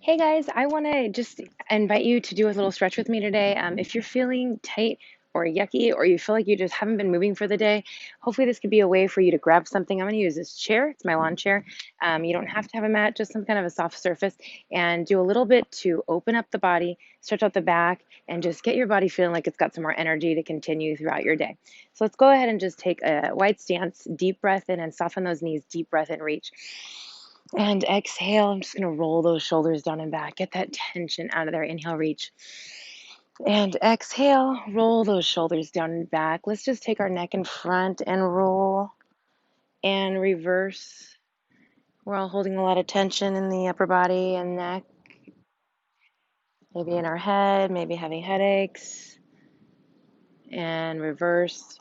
Hey guys, I want to just invite you to do a little stretch with me today. If you're feeling tight or yucky, or you feel like you just haven't been moving for the day, hopefully this could be a way for you to grab something. I'm going to use this chair. It's my lawn chair. You don't have to have a mat, just some kind of a soft surface, and do a little bit to open up the body, stretch out the back, and just get your body feeling like it's got some more energy to continue throughout your day. So let's go ahead and just take a wide stance, deep breath in, and soften those knees, deep breath in, reach. And exhale, I'm just going to roll those shoulders down and back. Get that tension out of there. Inhale, reach. And exhale, roll those shoulders down and back. Let's just take our neck in front and roll and reverse. We're all holding a lot of tension in the upper body and neck, maybe in our head, maybe having headaches. And reverse.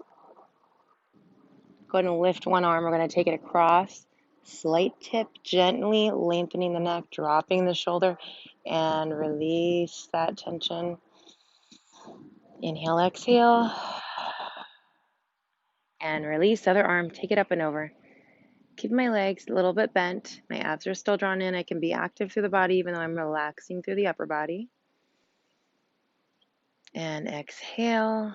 Go ahead and lift one arm. We're going to take it across. Slight tip, gently lengthening the neck, dropping the shoulder, and release that tension. Inhale, exhale, and release. Other arm, take it up and over. Keep my legs a little bit bent. My abs are still drawn in. I can be active through the body even though I'm relaxing through the upper body. And exhale.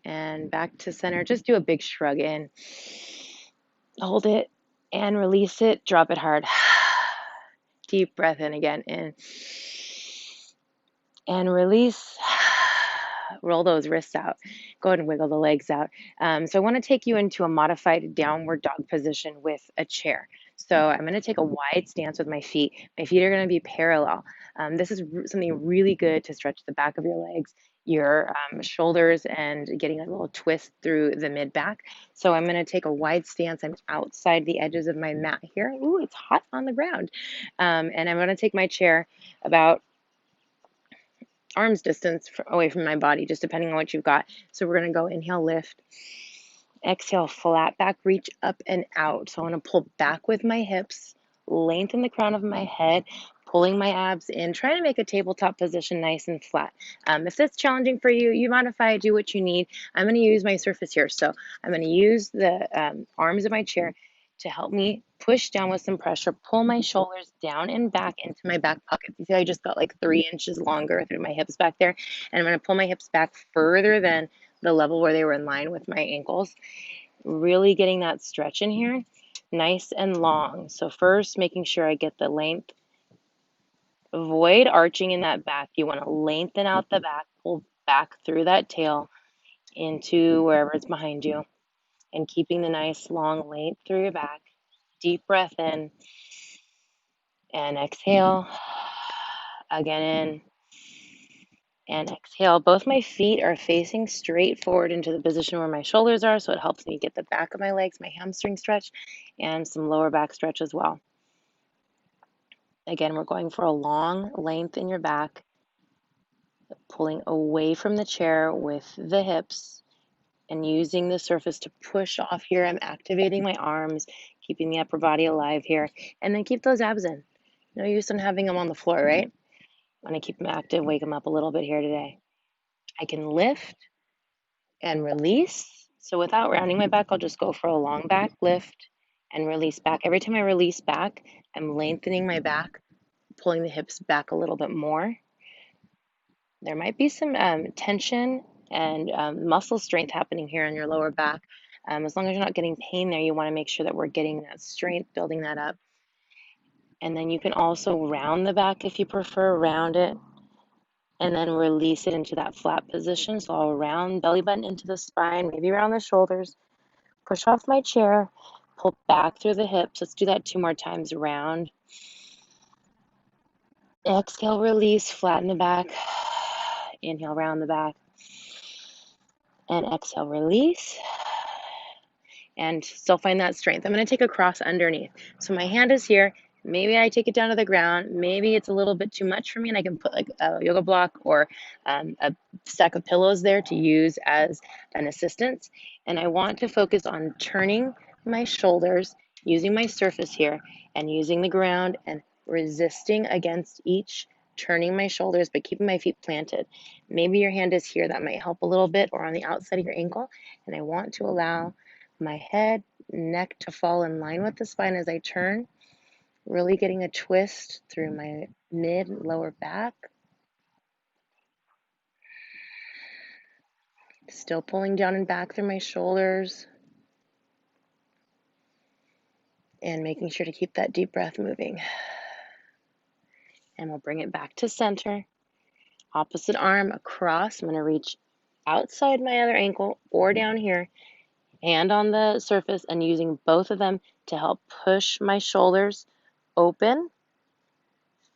And back to center. Just do a big shrug in. Hold it and release it. Drop it hard. Deep breath in again. In. And release. Roll those wrists out. Go ahead and wiggle the legs out. So I want to take you into a modified downward dog position with a chair. So I'm going to take a wide stance with my feet. My feet are going to be parallel. This is something really good to stretch the back of your legs, your shoulders, and getting a little twist through the mid back. So I'm going to take a wide stance. I'm outside the edges of my mat here. Ooh, it's hot on the ground. And I'm going to take my chair about arm's distance away from my body, just depending on what you've got. So we're going to go inhale, lift. Exhale, flat back, reach up and out. So I want to pull back with my hips, lengthen the crown of my head, pulling my abs in, trying to make a tabletop position nice and flat. If that's challenging for you, you modify, do what you need. I'm going to use my surface here. So I'm going to use the arms of my chair to help me push down with some pressure, pull my shoulders down and back into my back pocket. You see, I just got like 3 inches longer through my hips back there. And I'm going to pull my hips back further than the level where they were in line with my ankles. Really getting that stretch in here, nice and long. So first, making sure I get the length. Avoid arching in that back. You want to lengthen out the back, pull back through that tail into wherever it's behind you, and keeping the nice long length through your back. Deep breath in and exhale. Again in and exhale. Both my feet are facing straight forward into the position where my shoulders are, so it helps me get the back of my legs, my hamstring stretch, and some lower back stretch as well. Again, we're going for a long length in your back, pulling away from the chair with the hips and using the surface to push off here. I'm activating my arms, keeping the upper body alive here, and then keep those abs in. No use in having them on the floor, right? I want to keep them active, wake them up a little bit here today. I can lift and release. So without rounding my back, I'll just go for a long back lift and release back. Every time I release back, I'm lengthening my back, pulling the hips back a little bit more. There might be some tension and muscle strength happening here in your lower back. As long as you're not getting pain there, you want to make sure that we're getting that strength, building that up. And then you can also round the back if you prefer, round it, and then release it into that flat position. So I'll round belly button into the spine, maybe around the shoulders, push off my chair, pull back through the hips. Let's do that 2 more times. Round. Exhale, release, flatten the back. Inhale, round the back. And exhale, release. And still find that strength. I'm going to take a cross underneath. So my hand is here. Maybe I take it down to the ground. Maybe it's a little bit too much for me, and I can put like a yoga block or a stack of pillows there to use as an assistance. And I want to focus on turning my shoulders, using my surface here, and using the ground and resisting against each, turning my shoulders, but keeping my feet planted. Maybe your hand is here. That might help a little bit, or on the outside of your ankle. And I want to allow my head, neck to fall in line with the spine as I turn. Really getting a twist through my mid and lower back. Still pulling down and back through my shoulders. And making sure to keep that deep breath moving. And we'll bring it back to center. Opposite arm across. I'm going to reach outside my other ankle or down here, hand on the surface, and using both of them to help push my shoulders open.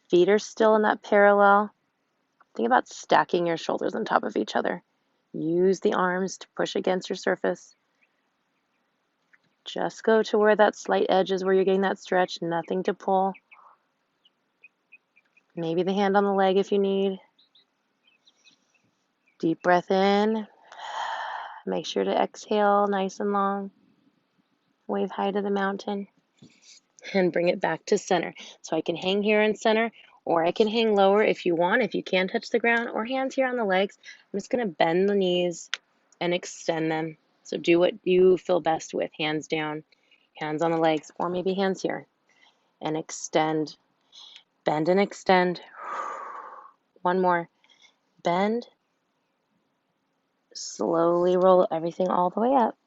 Feet are still in that parallel. Think about stacking your shoulders on top of each other. Use the arms to push against your surface. Just go to where that slight edge is, where you're getting that stretch, nothing to pull. Maybe the hand on the leg if you need. Deep breath in. Make sure to exhale nice and long. Wave high to the mountain. And bring it back to center. So I can hang here in center, or I can hang lower if you want, if you can touch the ground, or hands here on the legs. I'm just going to bend the knees and extend them. So do what you feel best with. Hands down, hands on the legs, or maybe hands here. And extend. Bend and extend. One more. Bend. Slowly roll everything all the way up.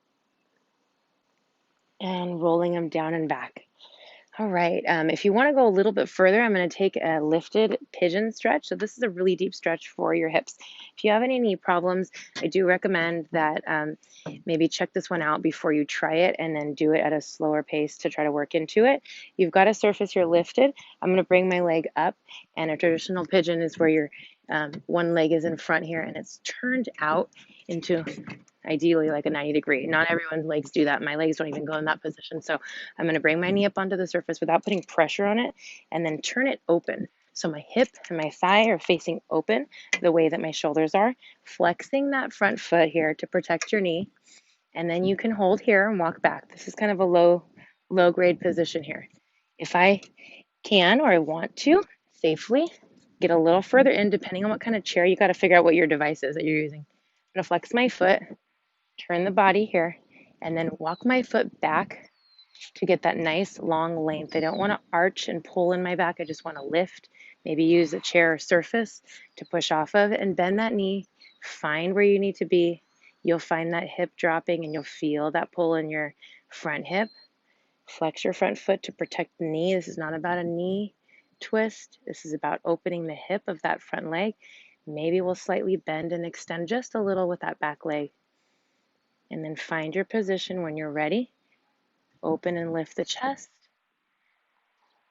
And rolling them down and back. All right. If you want to go a little bit further, I'm going to take a lifted pigeon stretch. So this is a really deep stretch for your hips. If you have any knee problems, I do recommend that maybe check this one out before you try it and then do it at a slower pace to try to work into it. You've got a surface here lifted. I'm going to bring my leg up, and a traditional pigeon is where your one leg is in front here and it's turned out into ideally like a 90-degree. Not everyone's legs do that. My legs don't even go in that position. So I'm going to bring my knee up onto the surface without putting pressure on it and then turn it open. So my hip and my thigh are facing open the way that my shoulders are, flexing that front foot here to protect your knee. And then you can hold here and walk back. This is kind of a low grade position here. If I can or I want to safely get a little further in, depending on what kind of chair, you got to figure out what your device is that you're using. I'm going to flex my foot, turn the body here, and then walk my foot back to get that nice long length. I don't want to arch and pull in my back. I just want to lift, maybe use a chair or surface to push off of, and bend that knee. Find where you need to be. You'll find that hip dropping and you'll feel that pull in your front hip. Flex your front foot to protect the knee. This is not about a knee twist. This is about opening the hip of that front leg. Maybe we'll slightly bend and extend just a little with that back leg. And then find your position when you're ready. Open and lift the chest.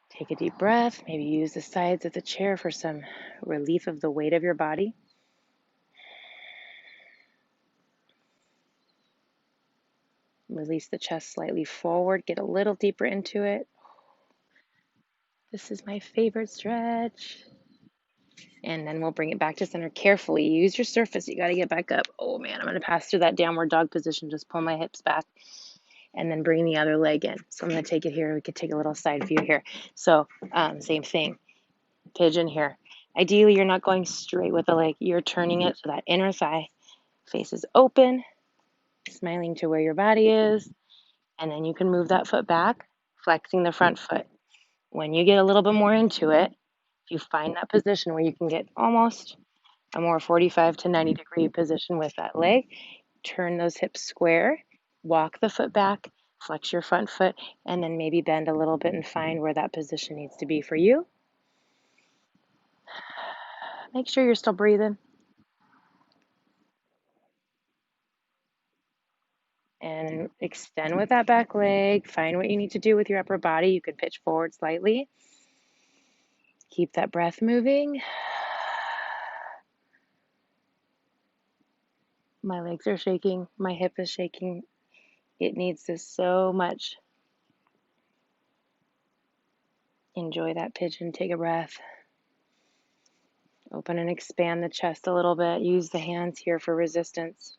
Take a deep breath. Maybe use the sides of the chair for some relief of the weight of your body. Release the chest slightly forward. Get a little deeper into it. This is my favorite stretch. And then we'll bring it back to center carefully. Use your surface. You got to get back up. Oh man, I'm going to pass through that downward dog position. Just pull my hips back and then bring the other leg in. So I'm going to take it here. We could take a little side view here. So same thing. Pigeon here. Ideally, you're not going straight with the leg. You're turning it so that inner thigh faces open, smiling to where your body is. And then you can move that foot back, flexing the front foot. When you get a little bit more into it, if you find that position where you can get almost a more 45 to 90-degree position with that leg, turn those hips square, walk the foot back, flex your front foot, and then maybe bend a little bit and find where that position needs to be for you. Make sure you're still breathing. And extend with that back leg. Find what you need to do with your upper body. You can pitch forward slightly. Keep that breath moving. My legs are shaking. My hip is shaking. It needs this so much. Enjoy that pigeon. Take a breath. Open and expand the chest a little bit. Use the hands here for resistance.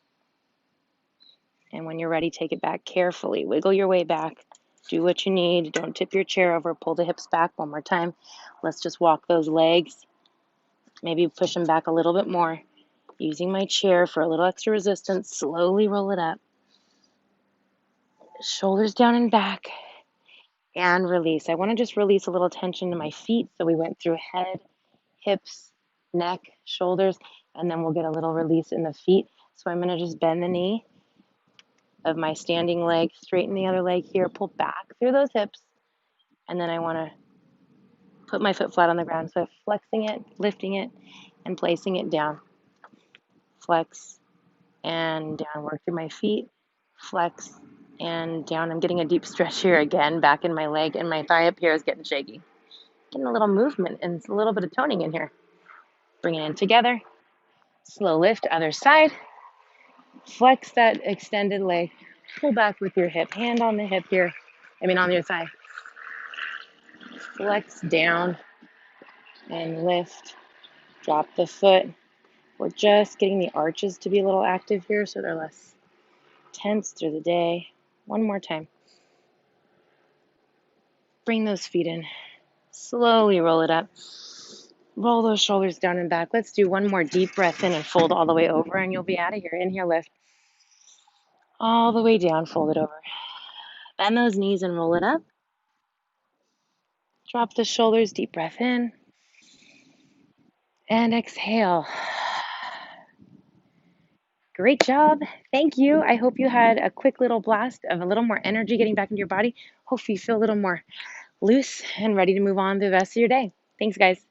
And when you're ready, take it back carefully. Wiggle your way back. Do what you need. Don't tip your chair over. Pull the hips back one more time. Let's just walk those legs. Maybe push them back a little bit more. Using my chair for a little extra resistance. Slowly roll it up. Shoulders down and back. and release. I want to just release a little tension in my feet. So we went through head, hips, neck, shoulders, and then we'll get a little release in the feet. So I'm going to just bend the knee of my standing leg, straighten the other leg here, pull back through those hips, and then I want to put my foot flat on the ground. So flexing it, lifting it, and placing it down. Flex and down, work through my feet, flex and down. I'm getting a deep stretch here again, back in my leg, and my thigh up here is getting shaky. Getting a little movement and a little bit of toning in here. Bring it in together. Slow lift, other side. Flex that extended leg. Pull back with your hip. Hand on the hip here. On your thigh. Flex down and lift. Drop the foot. We're just getting the arches to be a little active here so they're less tense through the day. One more time. Bring those feet in. Slowly roll it up. Roll those shoulders down and back. Let's do one more deep breath in and fold all the way over, and you'll be out of here. Inhale, lift. All the way down, fold it over. Bend those knees and roll it up. Drop the shoulders, deep breath in. And exhale. Great job. Thank you. I hope you had a quick little blast of a little more energy getting back into your body. Hopefully you feel a little more loose and ready to move on to the rest of your day. Thanks, guys.